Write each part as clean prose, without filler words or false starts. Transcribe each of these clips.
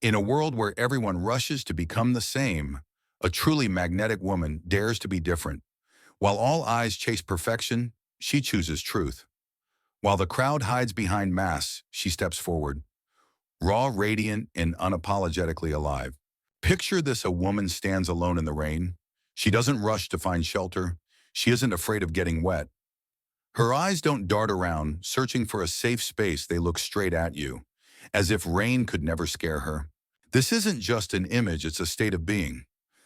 In a world where everyone rushes to become the same, a truly magnetic woman dares to be different. While all eyes chase perfection, she chooses truth. While the crowd hides behind masks, she steps forward, raw, radiant, and unapologetically alive. Picture this: a woman stands alone in the rain. She doesn't rush to find shelter. She isn't afraid of getting wet. Her eyes don't dart around, searching for a safe space. They look straight at you, as if rain could never scare her. This isn't just an image, it's a state of being,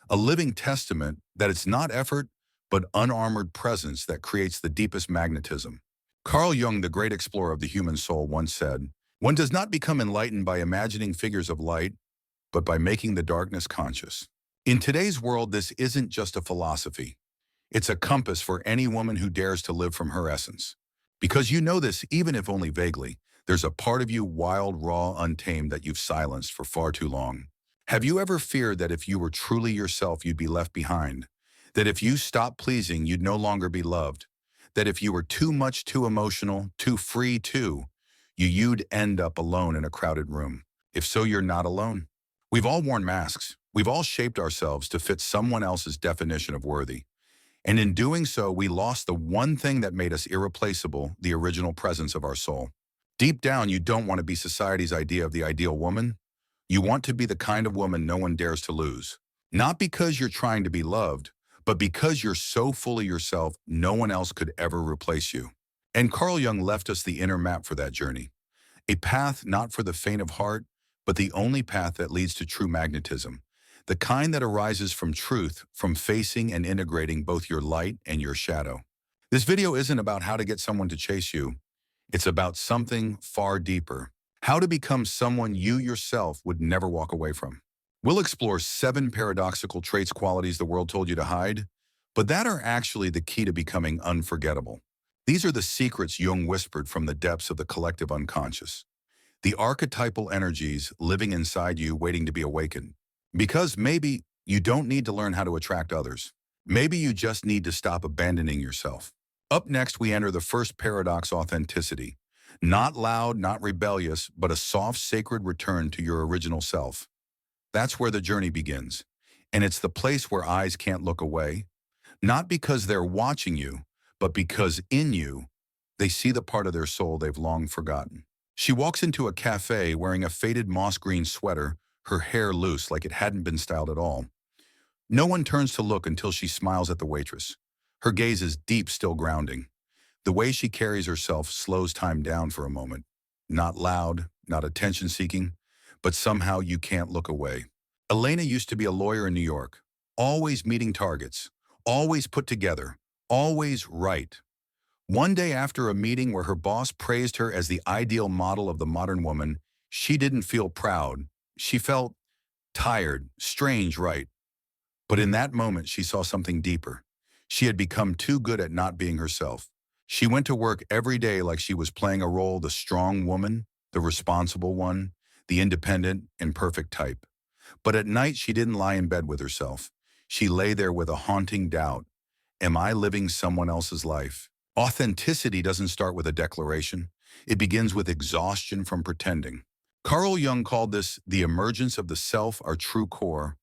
a living testament that it's not effort, but unarmored presence that creates the deepest magnetism. Carl Jung, the great explorer of the human soul, once said, "One does not become enlightened by imagining figures of light, but by making the darkness conscious." In today's world, this isn't just a philosophy. It's a compass for any woman who dares to live from her essence. Because you know this, even if only vaguely, there's a part of you, wild, raw, untamed, that you've silenced for far too long. Have you ever feared that if you were truly yourself, you'd be left behind? That if you stopped pleasing, you'd no longer be loved? That if you were too much, too emotional, too free, you'd end up alone in a crowded room? If so, you're not alone. We've all worn masks. We've all shaped ourselves to fit someone else's definition of worthy. And in doing so, we lost the one thing that made us irreplaceable, the original presence of our soul. Deep down, you don't want to be society's idea of the ideal woman. You want to be the kind of woman no one dares to lose. Not because you're trying to be loved, but because you're so fully yourself, no one else could ever replace you. And Carl Jung left us the inner map for that journey. A path not for the faint of heart, but the only path that leads to true magnetism. The kind that arises from truth, from facing and integrating both your light and your shadow. This video isn't about how to get someone to chase you. It's about something far deeper. How to become someone you yourself would never walk away from. We'll explore 7 paradoxical traits, qualities the world told you to hide, but that are actually the key to becoming unforgettable. These are the secrets Jung whispered from the depths of the collective unconscious. The archetypal energies living inside you, waiting to be awakened. Because maybe you don't need to learn how to attract others. Maybe you just need to stop abandoning yourself. Up next, we enter the first paradox: authenticity. Not loud, not rebellious, but a soft, sacred return to your original self. That's where the journey begins. And it's the place where eyes can't look away. Not because they're watching you, but because in you, they see the part of their soul they've long forgotten. She walks into a cafe wearing a faded moss green sweater, her hair loose like it hadn't been styled at all. No one turns to look until she smiles at the waitress. Her gaze is deep, still grounding. The way she carries herself slows time down for a moment. Not loud, not attention-seeking, but somehow you can't look away. Elena used to be a lawyer in New York, always meeting targets, always put together, always right. One day, after a meeting where her boss praised her as the ideal model of the modern woman, she didn't feel proud. She felt tired, strange, right? But in that moment, she saw something deeper. She had become too good at not being herself. She went to work every day like she was playing a role: the strong woman, the responsible one, the independent and perfect type. But at night, she didn't lie in bed with herself. She lay there with a haunting doubt. Am I living someone else's life? Authenticity doesn't start with a declaration. It begins with exhaustion from pretending. Carl Jung called this the emergence of the self, our true core,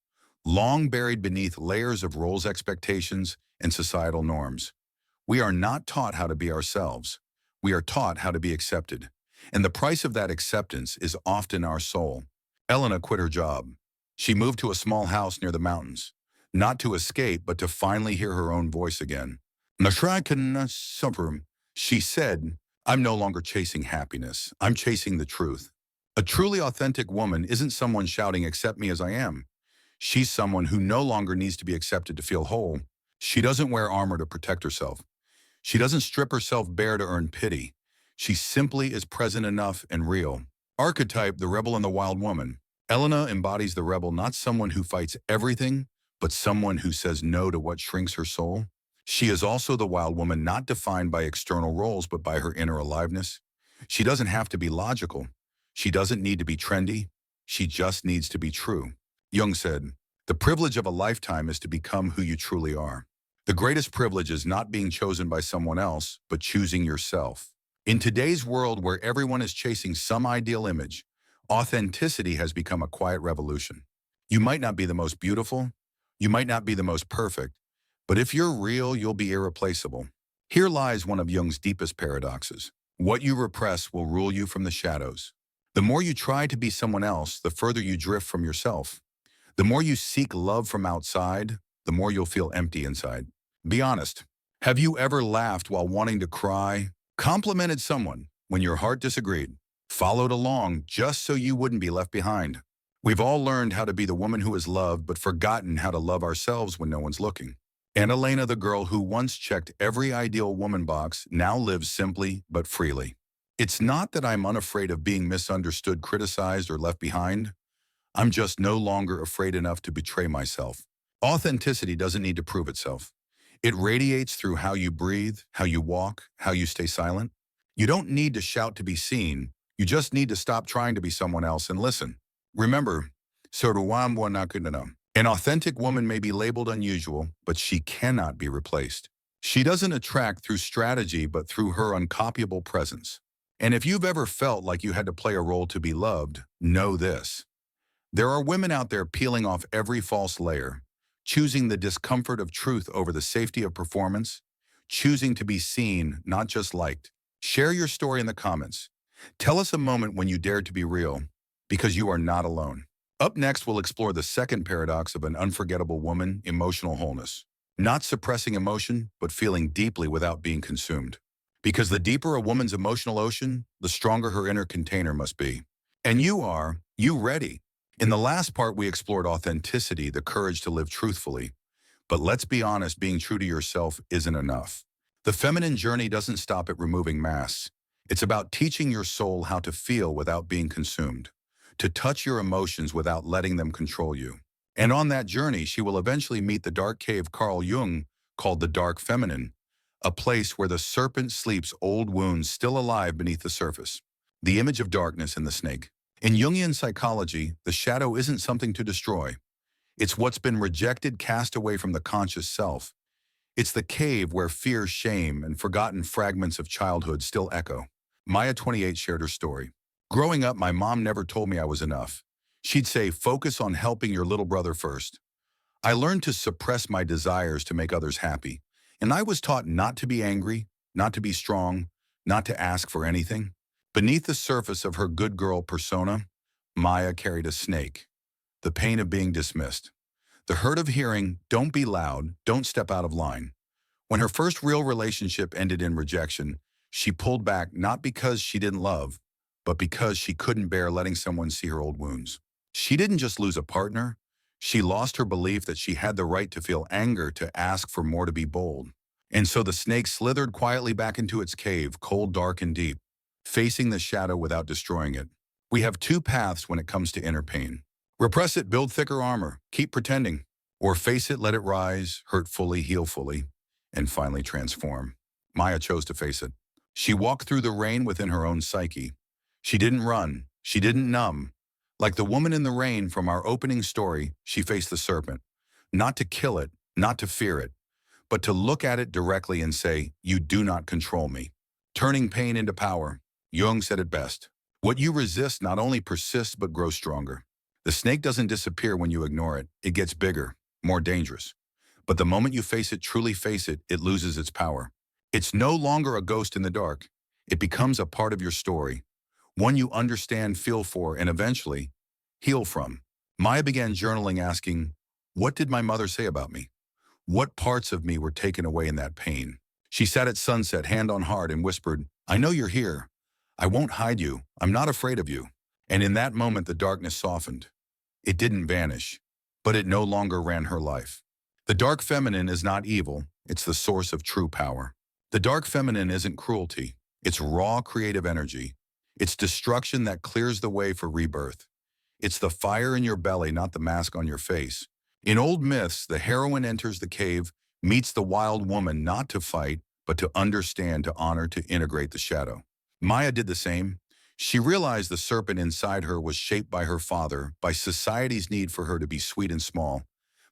long buried beneath layers of roles, expectations, and societal norms. We are not taught how to be ourselves. We are taught how to be accepted. And the price of that acceptance is often our soul. Elena quit her job. She moved to a small house near the mountains, not to escape, but to finally hear her own voice again. She said, "I'm no longer chasing happiness. I'm chasing the truth." A truly authentic woman isn't someone shouting, "Accept me as I am." She's someone who no longer needs to be accepted to feel whole. She doesn't wear armor to protect herself. She doesn't strip herself bare to earn pity. She simply is present enough and real. Archetype, the rebel and the wild woman. Elena embodies the rebel, not someone who fights everything, but someone who says no to what shrinks her soul. She is also the wild woman, not defined by external roles, but by her inner aliveness. She doesn't have to be logical. She doesn't need to be trendy. She just needs to be true. Jung said, "The privilege of a lifetime is to become who you truly are." The greatest privilege is not being chosen by someone else, but choosing yourself. In today's world where everyone is chasing some ideal image, Authenticity has become a quiet revolution. You might not be the most beautiful, you might not be the most perfect, but if you're real, you'll be irreplaceable. Here lies one of Jung's deepest paradoxes. What you repress will rule you from the shadows. The more you try to be someone else, the further you drift from yourself. The more you seek love from outside, the more you'll feel empty inside. Be honest. Have you ever laughed while wanting to cry? Complimented someone when your heart disagreed? Followed along just so you wouldn't be left behind? We've all learned how to be the woman who is loved but forgotten how to love ourselves when no one's looking. And Elena, the girl who once checked every ideal woman box, now lives simply but freely. It's not that I'm unafraid of being misunderstood, criticized, or left behind. I'm just no longer afraid enough to betray myself. Authenticity doesn't need to prove itself. It radiates through how you breathe, how you walk, how you stay silent. You don't need to shout to be seen. You just need to stop trying to be someone else and listen. Remember, an authentic woman may be labeled unusual, but she cannot be replaced. She doesn't attract through strategy, but through her uncopyable presence. And if you've ever felt like you had to play a role to be loved, know this. There are women out there peeling off every false layer, choosing the discomfort of truth over the safety of performance, choosing to be seen, not just liked. Share your story in the comments. Tell us a moment when you dared to be real, because you are not alone. Up next, we'll explore the second paradox of an unforgettable woman, emotional wholeness. Not suppressing emotion, but feeling deeply without being consumed. Because the deeper a woman's emotional ocean, the stronger her inner container must be. And you ready? In the last part, we explored authenticity, the courage to live truthfully. But let's be honest, being true to yourself isn't enough. The feminine journey doesn't stop at removing masks. It's about teaching your soul how to feel without being consumed, to touch your emotions without letting them control you. And on that journey, she will eventually meet the dark cave Carl Jung called the dark feminine, a place where the serpent sleeps, old wounds still alive beneath the surface. The image of darkness in the snake. In Jungian psychology, the shadow isn't something to destroy. It's what's been rejected, cast away from the conscious self. It's the cave where fear, shame, and forgotten fragments of childhood still echo. Maya, 28, shared her story. Growing up, my mom never told me I was enough. She'd say, focus on helping your little brother first. I learned to suppress my desires to make others happy. And I was taught not to be angry, not to be strong, not to ask for anything. Beneath the surface of her good girl persona, Maya carried a snake, the pain of being dismissed, the hurt of hearing, don't be loud, don't step out of line. When her first real relationship ended in rejection, she pulled back not because she didn't love, but because she couldn't bear letting someone see her old wounds. She didn't just lose a partner, she lost her belief that she had the right to feel anger, to ask for more, to be bold. And so the snake slithered quietly back into its cave, cold, dark, and deep, facing the shadow without destroying it. We have two paths when it comes to inner pain. Repress it, build thicker armor, keep pretending. Or face it, let it rise, hurt fully, heal fully, and finally transform. Maya chose to face it. She walked through the rain within her own psyche. She didn't run, she didn't numb. Like the woman in the rain from our opening story, she faced the serpent. Not to kill it, not to fear it, but to look at it directly and say, you do not control me. Turning pain into power. Jung said it best. What you resist not only persists but grows stronger. The snake doesn't disappear when you ignore it. It gets bigger, more dangerous. But the moment you face it, truly face it, it loses its power. It's no longer a ghost in the dark. It becomes a part of your story, one you understand, feel for, and eventually heal from. Maya began journaling, asking, what did my mother say about me? What parts of me were taken away in that pain? She sat at sunset, hand on heart, and whispered, I know you're here. I won't hide you. I'm not afraid of you. And in that moment, the darkness softened. It didn't vanish, but it no longer ran her life. The dark feminine is not evil. It's the source of true power. The dark feminine isn't cruelty. It's raw creative energy. It's destruction that clears the way for rebirth. It's the fire in your belly, not the mask on your face. In old myths, the heroine enters the cave, meets the wild woman not to fight, but to understand, to honor, to integrate the shadow. Maya did the same. She realized the serpent inside her was shaped by her father, by society's need for her to be sweet and small,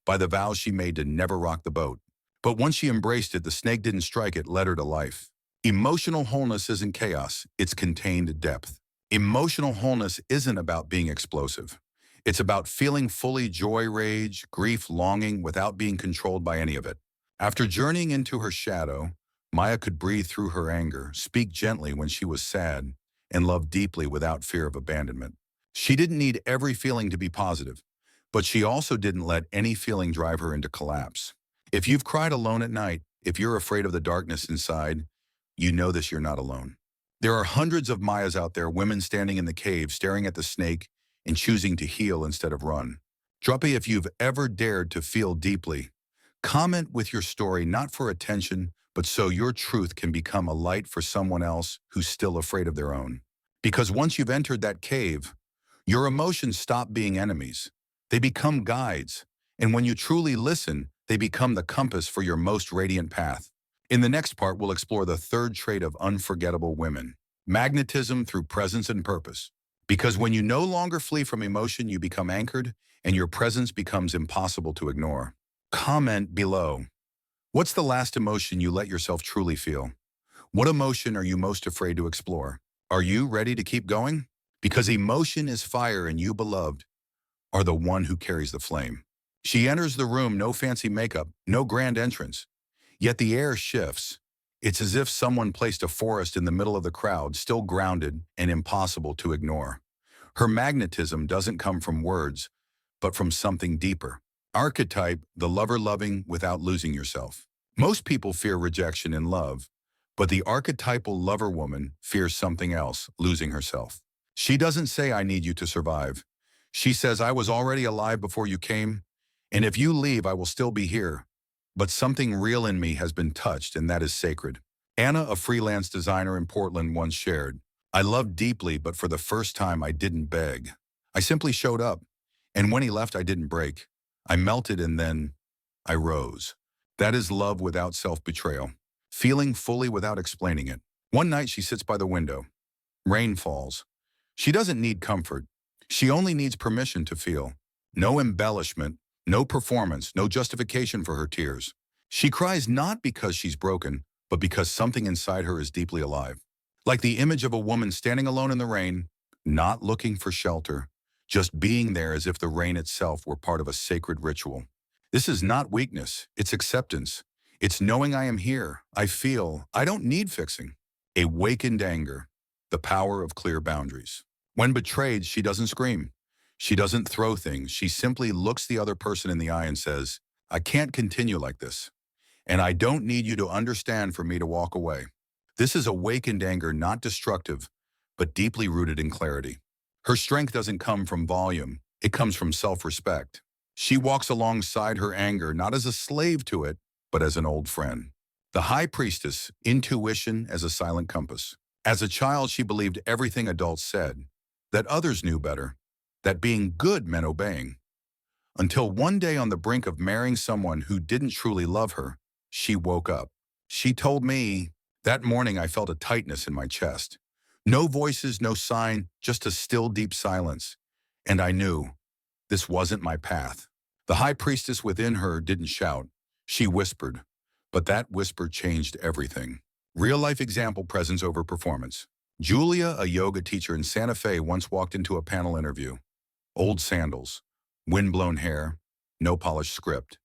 by the vows she made to never rock the boat. But once she embraced it, the snake didn't strike, it led her to life. Emotional wholeness isn't chaos, it's contained depth. Emotional wholeness isn't about being explosive. It's about feeling fully joy, rage, grief, longing without being controlled by any of it. After journeying into her shadow, Maya could breathe through her anger, speak gently when she was sad, and love deeply without fear of abandonment. She didn't need every feeling to be positive, but she also didn't let any feeling drive her into collapse. If you've cried alone at night, if you're afraid of the darkness inside, you know this, you're not alone. There are hundreds of Mayas out there, women standing in the cave, staring at the snake and choosing to heal instead of run. Drop a if you've ever dared to feel deeply. Comment with your story, not for attention, but so your truth can become a light for someone else who's still afraid of their own. Because once you've entered that cave, your emotions stop being enemies. They become guides. And when you truly listen, they become the compass for your most radiant path. In the next part, we'll explore the third trait of unforgettable women: magnetism through presence and purpose. Because when you no longer flee from emotion, you become anchored, and your presence becomes impossible to ignore. Comment below. What's the last emotion you let yourself truly feel? What emotion are you most afraid to explore? Are you ready to keep going? Because emotion is fire, and you, beloved, are the one who carries the flame. She enters the room, no fancy makeup, no grand entrance. Yet the air shifts. It's as if someone placed a forest in the middle of the crowd, still grounded and impossible to ignore. Her magnetism doesn't come from words, but from something deeper. Archetype, the lover loving without losing yourself. Most people fear rejection in love, but the archetypal lover woman fears something else: losing herself. She doesn't say, "I need you to survive." She says, "I was already alive before you came, and if you leave, I will still be here. But something real in me has been touched, and that is sacred." Anna, a freelance designer in Portland, once shared, "I loved deeply, but for the first time I didn't beg. I simply showed up. And when he left, I didn't break. I melted, and then I rose." That is love without self-betrayal, feeling fully without explaining it. One night she sits by the window. Rain falls. She doesn't need comfort. She only needs permission to feel. No embellishment, no performance, no justification for her tears. She cries not because she's broken, but because something inside her is deeply alive. Like the image of a woman standing alone in the rain, not looking for shelter, just being there as if the rain itself were part of a sacred ritual. This is not weakness, it's acceptance. It's knowing I am here, I feel, I don't need fixing. Awakened anger, the power of clear boundaries. When betrayed, she doesn't scream. She doesn't throw things. She simply looks the other person in the eye and says, "I can't continue like this. And I don't need you to understand for me to walk away." This is awakened anger, not destructive, but deeply rooted in clarity. Her strength doesn't come from volume. It comes from self-respect. She walks alongside her anger, not as a slave to it, but as an old friend. The high priestess, intuition as a silent compass. As a child, she believed everything adults said, that others knew better, that being good meant obeying. Until one day, on the brink of marrying someone who didn't truly love her, she woke up. She told me, "That morning I felt a tightness in my chest. No voices, no sign, just a still deep silence. And I knew this wasn't my path." The high priestess within her didn't shout. She whispered. But that whisper changed everything. Real-life example: presence over performance. Julia, a yoga teacher in Santa Fe, once walked into a panel interview. Old sandals, wind-blown hair, no polished script.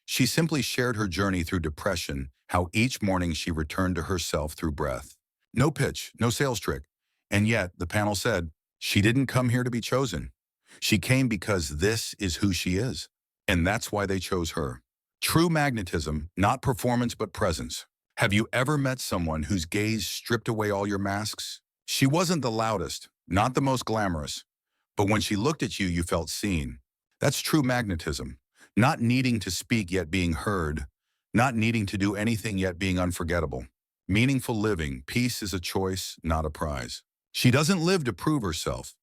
She simply shared her journey through depression, how each morning she returned to herself through breath. No pitch, no sales trick. And yet, the panel said, she didn't come here to be chosen. She came because this is who she is. And that's why they chose her. True magnetism, not performance but presence. Have you ever met someone whose gaze stripped away all your masks? She wasn't the loudest, not the most glamorous, but when she looked at you, you felt seen. That's true magnetism. Not needing to speak yet being heard. Not needing to do anything yet being unforgettable. Meaningful living. Peace is a choice, not a prize. She doesn't live to prove herself.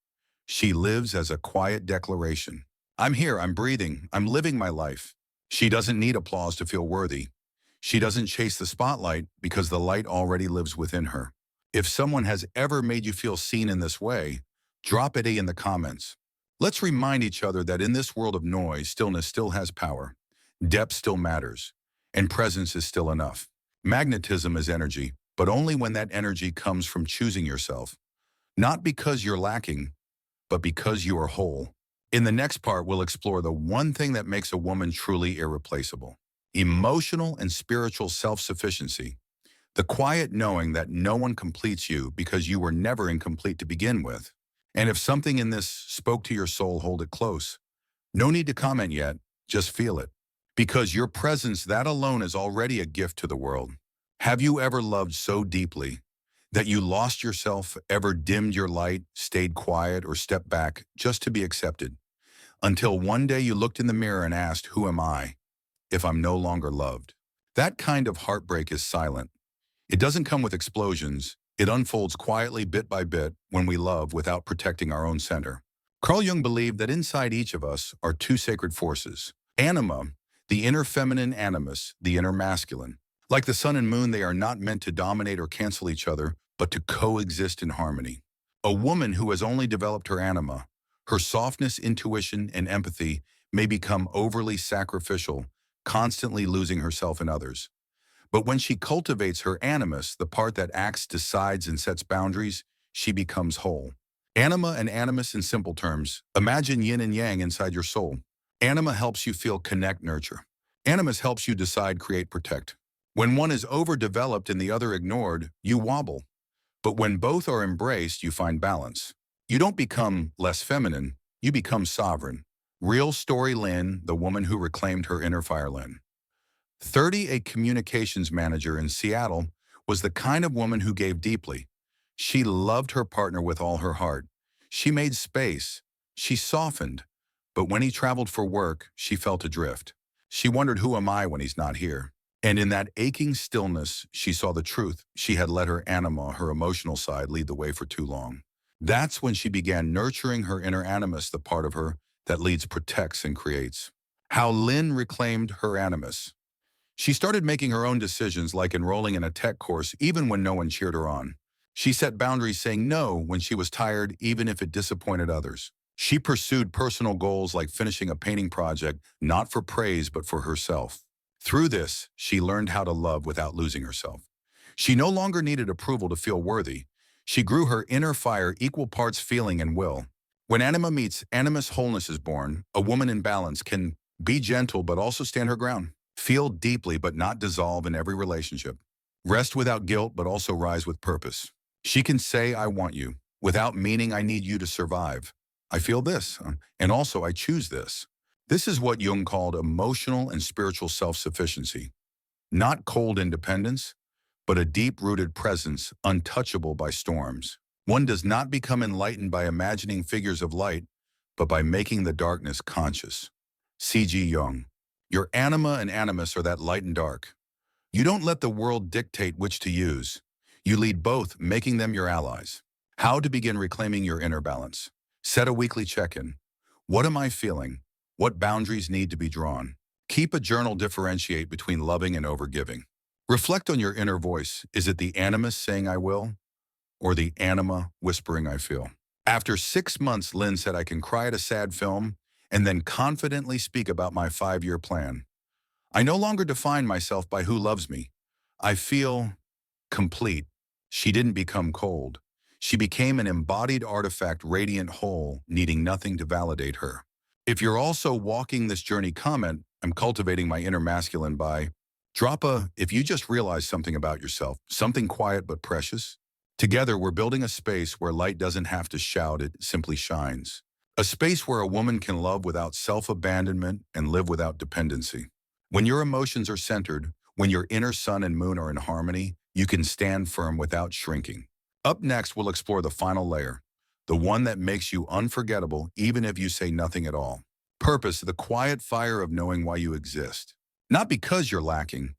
She lives as a quiet declaration. I'm here, I'm breathing, I'm living my life. She doesn't need applause to feel worthy. She doesn't chase the spotlight because the light already lives within her. If someone has ever made you feel seen in this way, drop it in the comments. Let's remind each other that in this world of noise, stillness still has power. Depth still matters. And presence is still enough. Magnetism is energy, but only when that energy comes from choosing yourself. Not because you're lacking, but because you are whole. In the next part, we'll explore the one thing that makes a woman truly irreplaceable: emotional and spiritual self-sufficiency. The quiet knowing that no one completes you because you were never incomplete to begin with. And if something in this spoke to your soul, hold it close. No need to comment yet, just feel it. Because your presence, that alone is already a gift to the world. Have you ever loved so deeply that you lost yourself, ever dimmed your light, stayed quiet, or stepped back just to be accepted? Until one day you looked in the mirror and asked, who am I if I'm no longer loved? That kind of heartbreak is silent. It doesn't come with explosions. It unfolds quietly, bit by bit, when we love without protecting our own center. Carl Jung believed that inside each of us are two sacred forces: anima, the inner feminine; animus, the inner masculine. Like the sun and moon, they are not meant to dominate or cancel each other, but to coexist in harmony. A woman who has only developed her anima, her softness, intuition, and empathy, may become overly sacrificial, constantly losing herself in others. But when she cultivates her animus, the part that acts, decides, and sets boundaries, she becomes whole. Anima and animus in simple terms: imagine yin and yang inside your soul. Anima helps you feel, connect, nurture. Animus helps you decide, create, protect. When one is overdeveloped and the other ignored, you wobble. But when both are embraced, you find balance. You don't become less feminine, you become sovereign. Real story Lynn, the woman who reclaimed her inner fire. Lynn, 30, a communications manager in Seattle, was the kind of woman who gave deeply. She loved her partner with all her heart. She made space. She softened. But when he traveled for work, she felt adrift. She wondered, who am I when he's not here? And in that aching stillness, she saw the truth. She had let her anima, her emotional side, lead the way for too long. That's when she began nurturing her inner animus, the part of her that leads, protects, and creates. How Lynn reclaimed her animus. She started making her own decisions, like enrolling in a tech course even when no one cheered her on. She set boundaries, saying no when she was tired, even if it disappointed others. She pursued personal goals like finishing a painting project, not for praise but for herself. Through this, she learned how to love without losing herself. She no longer needed approval to feel worthy. She grew her inner fire, equal parts feeling and will. When anima meets animus, wholeness is born. A woman in balance can be gentle but also stand her ground. Feel deeply but not dissolve in every relationship. Rest without guilt but also rise with purpose. She can say, I want you, without meaning I need you to survive. I feel this, and also I choose this. This is what Jung called emotional and spiritual self-sufficiency. Not cold independence, but a deep-rooted presence, untouchable by storms. One does not become enlightened by imagining figures of light, but by making the darkness conscious. C.G. Jung. Your anima and animus are that light and dark. You don't let the world dictate which to use. You lead both, making them your allies. How to begin reclaiming your inner balance. Set a weekly check-in. What am I feeling? What boundaries need to be drawn? Keep a journal. Differentiate between loving and overgiving. Reflect on your inner voice. Is it the animus saying I will, or the anima whispering I feel? After 6 months, Lynn said, I can cry at a sad film and then confidently speak about my 5-year plan. I no longer define myself by who loves me. I feel complete. She didn't become cold. She became an embodied artifact, radiant, whole, needing nothing to validate her. If you're also walking this journey, comment, I'm cultivating my inner masculine by. Drop a, if you just realized something about yourself, something quiet but precious. Together, we're building a space where light doesn't have to shout, it simply shines. A space where a woman can love without self-abandonment and live without dependency. When your emotions are centered, when your inner sun and moon are in harmony, you can stand firm without shrinking. Up next, we'll explore the final layer, the one that makes you unforgettable even if you say nothing at all. Purpose, the quiet fire of knowing why you exist. Not because you're lacking,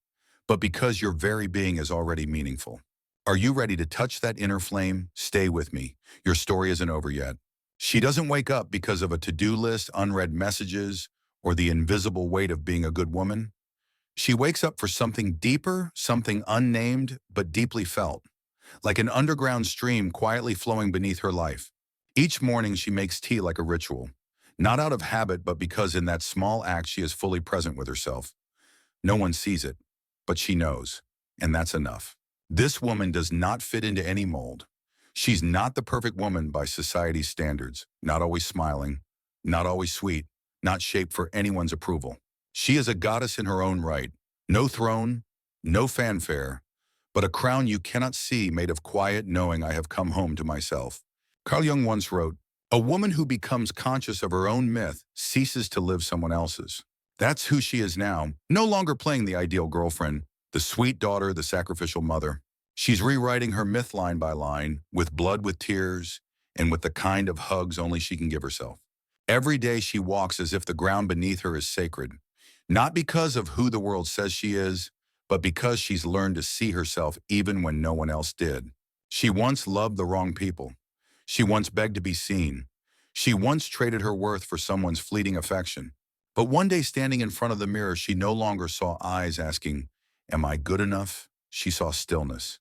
but because your very being is already meaningful. Are you ready to touch that inner flame? Stay with me. Your story isn't over yet. She doesn't wake up because of a to-do list, unread messages, or the invisible weight of being a good woman. She wakes up for something deeper, something unnamed but deeply felt, like an underground stream quietly flowing beneath her life. Each morning she makes tea like a ritual, not out of habit but because in that small act she is fully present with herself. No one sees it, but she knows, and that's enough. This woman does not fit into any mold. She's not the perfect woman by society's standards, not always smiling, not always sweet, not shaped for anyone's approval. She is a goddess in her own right. No throne, no fanfare, but a crown you cannot see made of quiet knowing I have come home to myself. Carl Jung once wrote, "A woman who becomes conscious of her own myth ceases to live someone else's." That's who she is now, no longer playing the ideal girlfriend, the sweet daughter, the sacrificial mother. She's rewriting her myth line by line, with blood, with tears, and with the kind of hugs only she can give herself. Every day she walks as if the ground beneath her is sacred, not because of who the world says she is, but because she's learned to see herself even when no one else did. She once loved the wrong people. She once begged to be seen. She once traded her worth for someone's fleeting affection. But one day, standing in front of the mirror, she no longer saw eyes asking, "Am I good enough?" She saw stillness,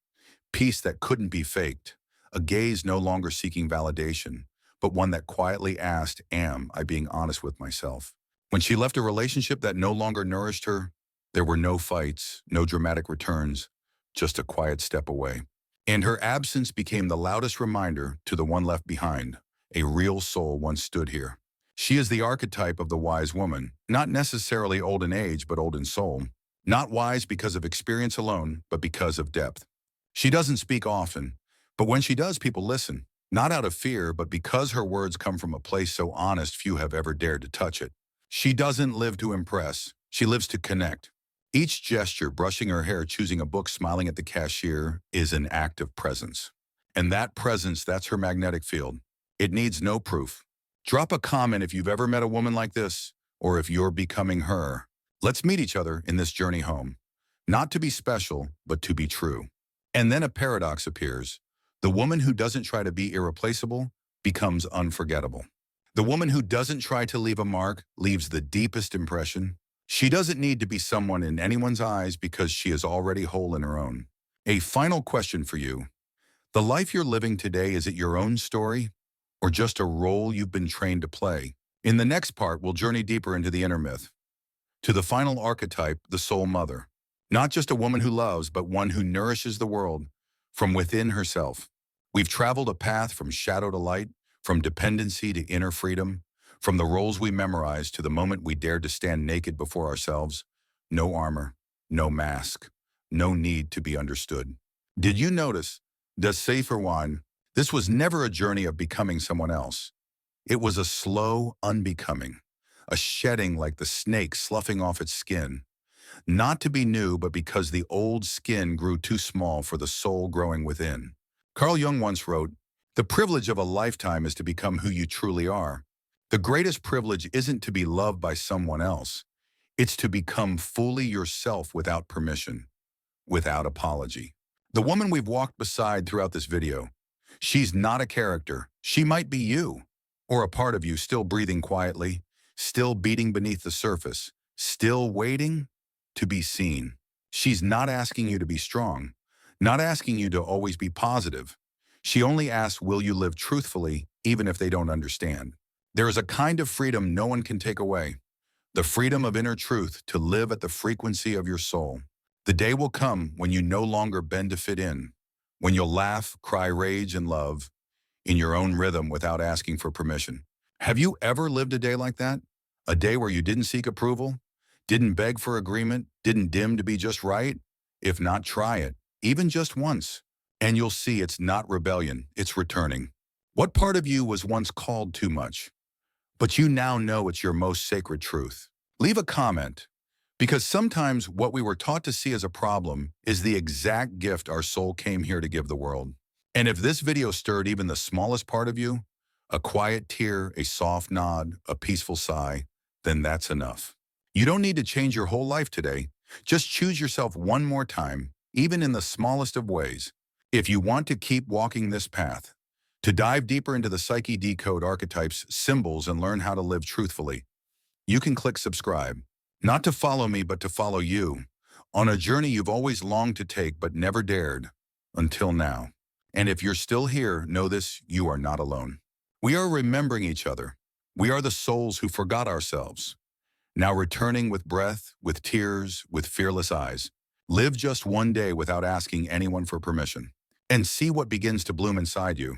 peace that couldn't be faked, a gaze no longer seeking validation, but one that quietly asked, "Am I being honest with myself?" When she left a relationship that no longer nourished her, there were no fights, no dramatic returns, just a quiet step away. And her absence became the loudest reminder to the one left behind. A real soul once stood here. She is the archetype of the wise woman, not necessarily old in age, but old in soul. Not wise because of experience alone, but because of depth. She doesn't speak often, but when she does, people listen. Not out of fear, but because her words come from a place so honest few have ever dared to touch it. She doesn't live to impress. She lives to connect. Each gesture, brushing her hair, choosing a book, smiling at the cashier, is an act of presence. And that presence, that's her magnetic field. It needs no proof. Drop a comment if you've ever met a woman like this, or if you're becoming her. Let's meet each other in this journey home. Not to be special, but to be true. And then a paradox appears. The woman who doesn't try to be irreplaceable becomes unforgettable. The woman who doesn't try to leave a mark leaves the deepest impression. She doesn't need to be someone in anyone's eyes because she is already whole in her own. A final question for you. The life you're living today, is it your own story, or just a role you've been trained to play? In the next part, we'll journey deeper into the inner myth, to the final archetype, the soul mother. Not just a woman who loves, but one who nourishes the world from within herself. We've traveled a path from shadow to light, from dependency to inner freedom, from the roles we memorized to the moment we dared to stand naked before ourselves. No armor, no mask, no need to be understood. Did you notice, does safer wine, this was never a journey of becoming someone else. It was a slow unbecoming, a shedding like the snake sloughing off its skin. Not to be new, but because the old skin grew too small for the soul growing within. Carl Jung once wrote, "The privilege of a lifetime is to become who you truly are." The greatest privilege isn't to be loved by someone else. It's to become fully yourself without permission, without apology. The woman we've walked beside throughout this video, she's not a character. She might be you, or a part of you still breathing quietly, still beating beneath the surface, still waiting to be seen. She's not asking you to be strong, not asking you to always be positive. She only asks, will you live truthfully, even if they don't understand? There is a kind of freedom no one can take away, the freedom of inner truth to live at the frequency of your soul. The day will come when you no longer bend to fit in, when you'll laugh, cry, rage, and love in your own rhythm without asking for permission. Have you ever lived a day like that? A day where you didn't seek approval, didn't beg for agreement, didn't dim to be just right? If not, try it, even just once, and you'll see it's not rebellion, it's returning. What part of you was once called too much, but you now know it's your most sacred truth? Leave a comment, because sometimes what we were taught to see as a problem is the exact gift our soul came here to give the world. And if this video stirred even the smallest part of you, a quiet tear, a soft nod, a peaceful sigh, then that's enough. You don't need to change your whole life today. Just choose yourself one more time, even in the smallest of ways. If you want to keep walking this path, to dive deeper into the psyche, decode archetypes, symbols, and learn how to live truthfully, you can click subscribe. Not to follow me, but to follow you on a journey you've always longed to take but never dared until now. And if you're still here, know this, you are not alone. We are remembering each other. We are the souls who forgot ourselves, now returning with breath, with tears, with fearless eyes. Live just one day without asking anyone for permission. and see what begins to bloom inside you.